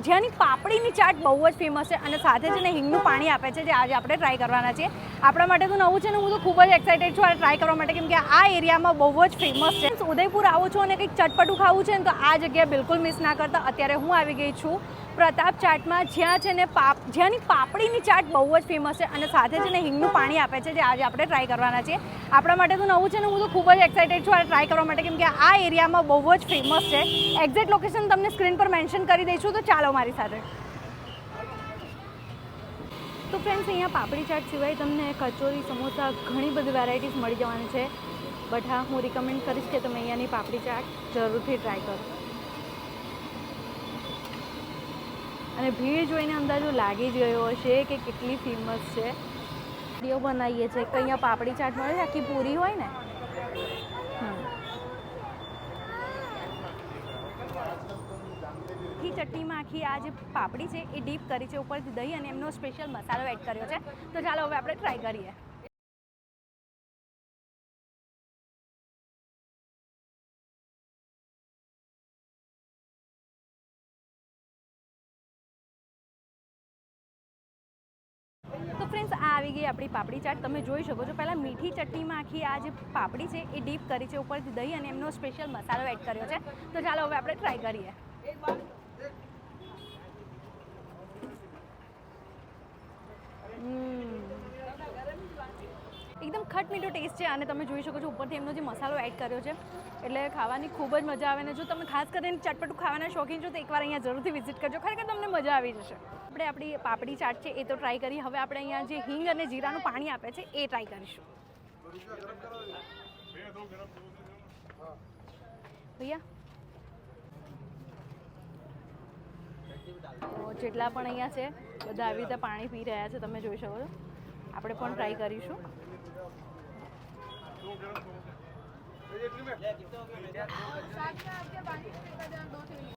જ્યાંની પાપડીની ચાટ બહુ જ ફેમસ છે અને સાથે જ હિંગનું પાણી આપે છે, જે આજે આપણે ટ્રાય કરવાના છીએ. આપણા માટે તો નવું છે ને હું તો ખૂબ જ એક્સાઇટેડ છું આ ટ્રાય કરવા માટે, કેમ કે આ એરિયામાં બહુ જ ફેમસ છે. ઉદયપુર આવું છું અને કંઈક ચટપટું ખાવું છે ને તો આ જગ્યા બિલકુલ મિસ ના કરતા. અત્યારે હું આવી ગઈ છું પ્રતાપ ચાટમાં, જ્યાં છે ને જ્યાંની પાપડીની ચાટ બહુ જ ફેમસ છે અને સાથે જ હિંગનું પાણી આપે છે, જે આજે આપણે ટ્રાય કરવાના છીએ. આપણા માટે તો નવું છે ને હું તો ખૂબ જ એક્સાઇટેડ છું આ ટ્રાય કરવા માટે, કેમ કે આ એરિયામાં બહુ જ ફેમસ છે. એક્ઝેક્ટ લોકેશન તમને સ્ક્રીન પર મેન્શન કરી દઈશું, તો ચાલો મારી સાથે. તો ફ્રેન્ડ્સ, અહીંયા પાપડી ચાટ સિવાય તમને કચોરી, સમોસા, ઘણી બધી વેરાયટીઝ મળી જવાની છે. બટ હા, હું રિકમેન્ડ કરીશ કે તમે અહીંયાની પાપડી ચાટ જરૂરથી ટ્રાય કરો. અને ભીડ જોઈને અંદાજો લાગી જ ગયો હશે કે કેટલી ફેમસ છે. વિડીયો બનાવીએ છીએ કે અહીંયા પાપડી ચાટ મળે છે, આખી પૂરી હોય ને. ચટણીમાં આખી આ જે પાપડી છે એ ડીપ કરી છે, ઉપરથી દહીં અને એમનો સ્પેશિયલ મસાલો એડ કર્યો છે. તો ચાલો હવે આપણે ટ્રાય કરીએ. તો ફ્રેન્ડ્સ, આ આવી ગઈ આપણી પાપડી ચાટ. તમે જોઈ શકો છો પહેલાં મીઠી ચટણીમાં આખી આ જે પાપડી છે એ ડીપ કરી છે, ઉપરથી દહીં અને એમનો સ્પેશિયલ મસાલો એડ કર્યો છે. તો ચાલો હવે આપણે ટ્રાય કરીએ. એકદમ ખટ મીઠો ટેસ્ટ છે અને તમે જોઈ શકો છો ઉપરથી એમનો જે મસાલો એડ કર્યો છે, એટલે ખાવાની ખૂબ જ મજા આવે. ને જો તમે ખાસ કરીને ચટપટું ખાવાના શોખીન છો તો એકવાર અહીંયા જરૂરથી વિઝિટ કરજો, ખરેખર તમને મજા આવી જશે. આપણે આપણી પાપડી ચાટ છે એ તો ટ્રાય કરી. હવે આપણે અહીંયા જે હિંગ અને જીરાનું પાણી આપે છે એ ટ્રાય કરીશું. ભૈયા, જેટલા પણ અહીંયા છે બધા આવી રીતે પાણી પી રહ્યા છે, તમે જોઈ શકો છો. આપણે પણ ટ્રાય કરીશું.